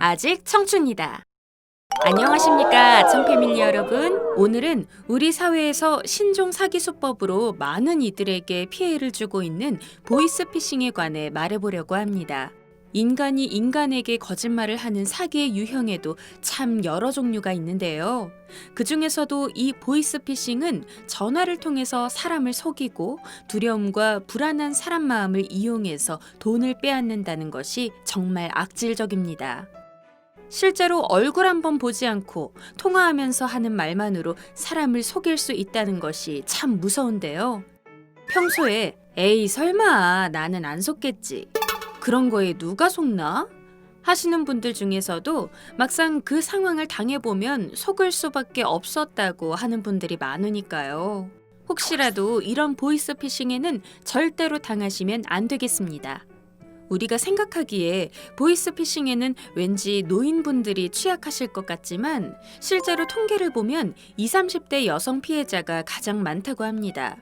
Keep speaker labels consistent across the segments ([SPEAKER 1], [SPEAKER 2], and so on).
[SPEAKER 1] 아직 청춘이다. 안녕하십니까, 청패밀리 여러분. 오늘은 우리 사회에서 신종 사기 수법으로 많은 이들에게 피해를 주고 있는 보이스피싱에 관해 말해보려고 합니다. 인간이 인간에게 거짓말을 하는 사기의 유형에도 참 여러 종류가 있는데요. 그 중에서도 이 보이스피싱은 전화를 통해서 사람을 속이고 두려움과 불안한 사람 마음을 이용해서 돈을 빼앗는다는 것이 정말 악질적입니다. 실제로 얼굴 한번 보지 않고 통화하면서 하는 말만으로 사람을 속일 수 있다는 것이 참 무서운데요. 평소에 에이 설마 나는 안 속겠지. 그런 거에 누가 속나? 하시는 분들 중에서도 막상 그 상황을 당해보면 속을 수밖에 없었다고 하는 분들이 많으니까요. 혹시라도 이런 보이스피싱에는 절대로 당하시면 안 되겠습니다. 우리가 생각하기에 보이스피싱에는 왠지 노인분들이 취약하실 것 같지만 실제로 통계를 보면 20, 30대 여성 피해자가 가장 많다고 합니다.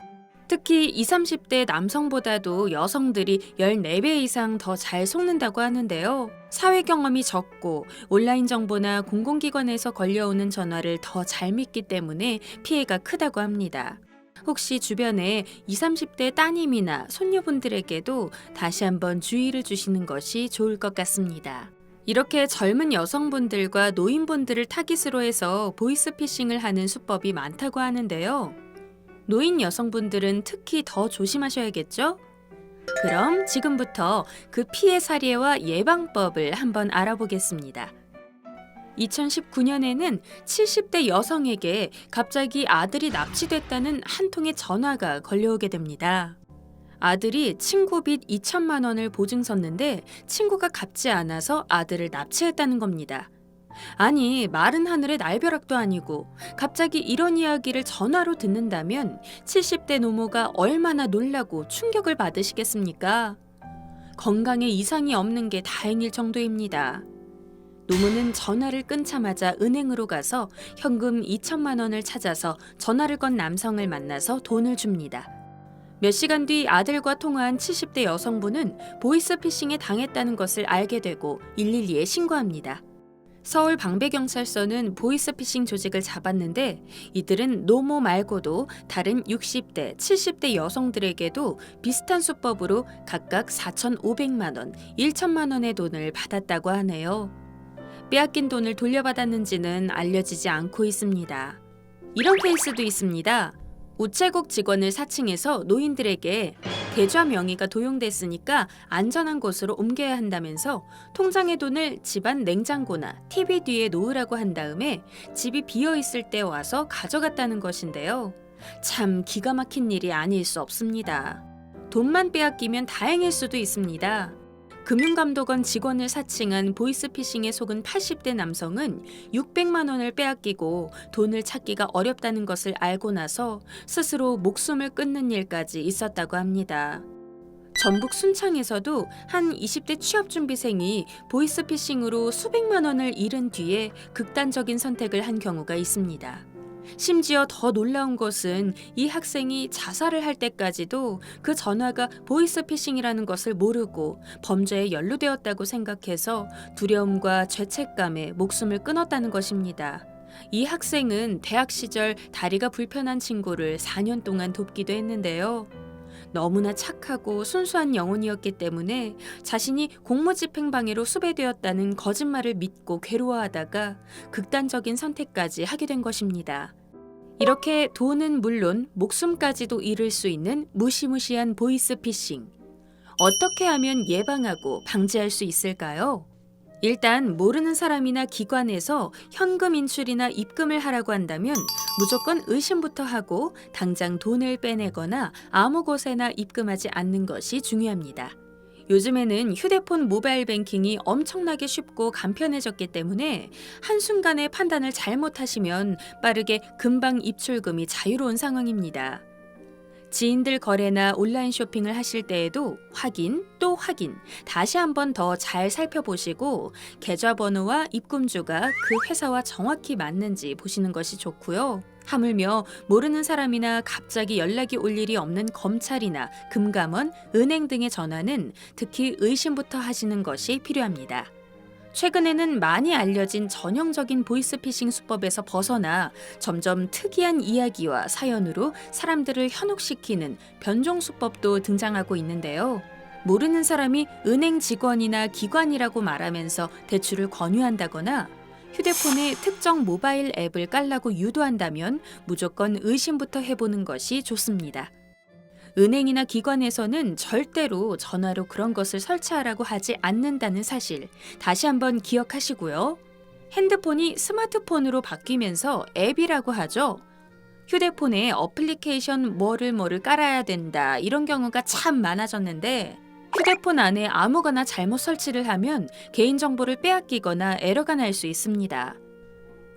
[SPEAKER 1] 특히 20, 30대 남성보다도 여성들이 14배 이상 더 잘 속는다고 하는데요. 사회 경험이 적고 온라인 정보나 공공기관에서 걸려오는 전화를 더 잘 믿기 때문에 피해가 크다고 합니다. 혹시 주변에 20, 30대 따님이나 손녀분들에게도 다시 한번 주의를 주시는 것이 좋을 것 같습니다. 이렇게 젊은 여성분들과 노인분들을 타깃으로 해서 보이스피싱을 하는 수법이 많다고 하는데요. 노인 여성분들은 특히 더 조심하셔야겠죠? 그럼 지금부터 그 피해 사례와 예방법을 한번 알아보겠습니다. 2019년에는 70대 여성에게 갑자기 아들이 납치됐다는 한 통의 전화가 걸려오게 됩니다. 아들이 친구 빚 2천만 원을 보증 섰는데 친구가 갚지 않아서 아들을 납치했다는 겁니다. 아니, 마른 하늘의 날벼락도 아니고 갑자기 이런 이야기를 전화로 듣는다면 70대 노모가 얼마나 놀라고 충격을 받으시겠습니까? 건강에 이상이 없는 게 다행일 정도입니다. 노무는 전화를 끊자마자 은행으로 가서 현금 2천만 원을 찾아서 전화를 건 남성을 만나서 돈을 줍니다. 몇 시간 뒤 아들과 통화한 70대 여성분은 보이스피싱에 당했다는 것을 알게 되고 112에 신고합니다. 서울 방배경찰서는 보이스피싱 조직을 잡았는데 이들은 노모 말고도 다른 60대, 70대 여성들에게도 비슷한 수법으로 각각 4,500만 원, 1천만 원의 돈을 받았다고 하네요. 빼앗긴 돈을 돌려받았는지는 알려지지 않고 있습니다. 이런 케이스도 있습니다. 우체국 직원을 사칭해서 노인들에게 계좌 명의가 도용됐으니까 안전한 곳으로 옮겨야 한다면서 통장의 돈을 집안 냉장고나 TV 뒤에 놓으라고 한 다음에 집이 비어 있을 때 와서 가져갔다는 것인데요. 참 기가 막힌 일이 아닐 수 없습니다. 돈만 빼앗기면 다행일 수도 있습니다. 금융감독원 직원을 사칭한 보이스피싱에 속은 80대 남성은 600만 원을 빼앗기고 돈을 찾기가 어렵다는 것을 알고 나서 스스로 목숨을 끊는 일까지 있었다고 합니다. 전북 순창에서도 한 20대 취업준비생이 보이스피싱으로 수백만 원을 잃은 뒤에 극단적인 선택을 한 경우가 있습니다. 심지어 더 놀라운 것은 이 학생이 자살을 할 때까지도 그 전화가 보이스피싱이라는 것을 모르고 범죄에 연루되었다고 생각해서 두려움과 죄책감에 목숨을 끊었다는 것입니다. 이 학생은 대학 시절 다리가 불편한 친구를 4년 동안 돕기도 했는데요. 너무나 착하고 순수한 영혼이었기 때문에 자신이 공무집행방해로 수배되었다는 거짓말을 믿고 괴로워하다가 극단적인 선택까지 하게 된 것입니다. 이렇게 돈은 물론 목숨까지도 잃을 수 있는 무시무시한 보이스피싱. 어떻게 하면 예방하고 방지할 수 있을까요? 일단 모르는 사람이나 기관에서 현금 인출이나 입금을 하라고 한다면 무조건 의심부터 하고 당장 돈을 빼내거나 아무 곳에나 입금하지 않는 것이 중요합니다. 요즘에는 휴대폰 모바일 뱅킹이 엄청나게 쉽고 간편해졌기 때문에 한순간에 판단을 잘못하시면 빠르게 금방 입출금이 자유로운 상황입니다. 지인들 거래나 온라인 쇼핑을 하실 때에도 확인, 또 확인, 다시 한번 더 잘 살펴보시고 계좌번호와 입금주가 그 회사와 정확히 맞는지 보시는 것이 좋고요. 하물며 모르는 사람이나 갑자기 연락이 올 일이 없는 검찰이나 금감원, 은행 등의 전화는 특히 의심부터 하시는 것이 필요합니다. 최근에는 많이 알려진 전형적인 보이스피싱 수법에서 벗어나 점점 특이한 이야기와 사연으로 사람들을 현혹시키는 변종 수법도 등장하고 있는데요. 모르는 사람이 은행 직원이나 기관이라고 말하면서 대출을 권유한다거나 휴대폰에 특정 모바일 앱을 깔라고 유도한다면 무조건 의심부터 해보는 것이 좋습니다. 은행이나 기관에서는 절대로 전화로 그런 것을 설치하라고 하지 않는다는 사실 다시 한번 기억하시고요. 핸드폰이 스마트폰으로 바뀌면서 앱이라고 하죠. 휴대폰에 어플리케이션 뭐를 깔아야 된다 이런 경우가 참 많아졌는데 휴대폰 안에 아무거나 잘못 설치를 하면 개인정보를 빼앗기거나 에러가 날 수 있습니다.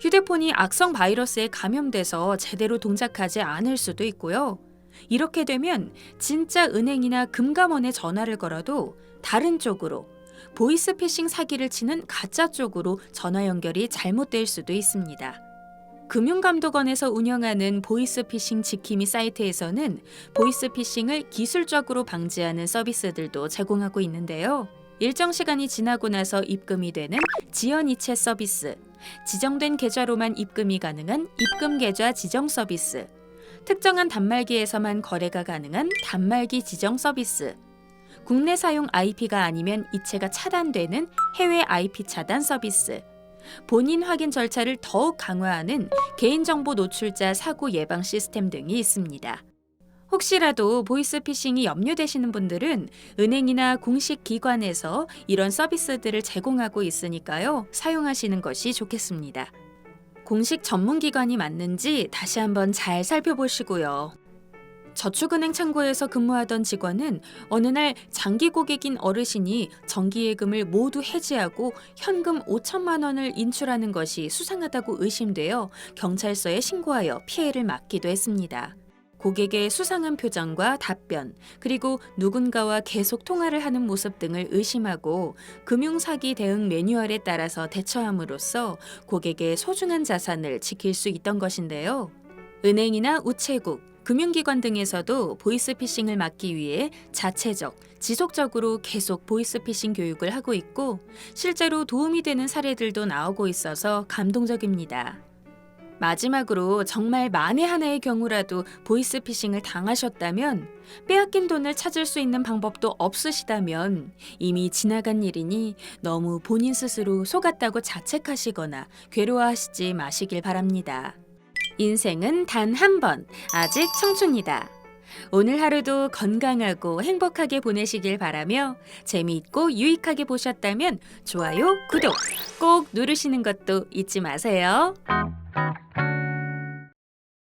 [SPEAKER 1] 휴대폰이 악성 바이러스에 감염돼서 제대로 동작하지 않을 수도 있고요. 이렇게 되면 진짜 은행이나 금감원에 전화를 걸어도 다른 쪽으로 보이스피싱 사기를 치는 가짜 쪽으로 전화 연결이 잘못될 수도 있습니다. 금융감독원에서 운영하는 보이스피싱 지킴이 사이트에서는 보이스피싱을 기술적으로 방지하는 서비스들도 제공하고 있는데요. 일정 시간이 지나고 나서 입금이 되는 지연이체 서비스, 지정된 계좌로만 입금이 가능한 입금 계좌 지정 서비스, 특정한 단말기에서만 거래가 가능한 단말기 지정 서비스, 국내 사용 IP가 아니면 이체가 차단되는 해외 IP 차단 서비스, 본인 확인 절차를 더욱 강화하는 개인정보 노출자 사고 예방 시스템 등이 있습니다. 혹시라도 보이스피싱이 염려되시는 분들은 은행이나 공식 기관에서 이런 서비스들을 제공하고 있으니까요. 사용하시는 것이 좋겠습니다. 공식 전문기관이 맞는지 다시 한번 잘 살펴보시고요. 저축은행 창구에서 근무하던 직원은 어느 날 장기 고객인 어르신이 정기예금을 모두 해지하고 현금 5천만 원을 인출하는 것이 수상하다고 의심되어 경찰서에 신고하여 피해를 막기도 했습니다. 고객의 수상한 표정과 답변, 그리고 누군가와 계속 통화를 하는 모습 등을 의심하고 금융사기 대응 매뉴얼에 따라서 대처함으로써 고객의 소중한 자산을 지킬 수 있던 것인데요. 은행이나 우체국, 금융기관 등에서도 보이스피싱을 막기 위해 자체적, 지속적으로 계속 보이스피싱 교육을 하고 있고 실제로 도움이 되는 사례들도 나오고 있어서 감동적입니다. 마지막으로 정말 만에 하나의 경우라도 보이스피싱을 당하셨다면 빼앗긴 돈을 찾을 수 있는 방법도 없으시다면 이미 지나간 일이니 너무 본인 스스로 속았다고 자책하시거나 괴로워하시지 마시길 바랍니다. 인생은 단 한 번, 아직 청춘이다. 오늘 하루도 건강하고 행복하게 보내시길 바라며 재미있고 유익하게 보셨다면 좋아요, 구독 꼭 누르시는 것도 잊지 마세요.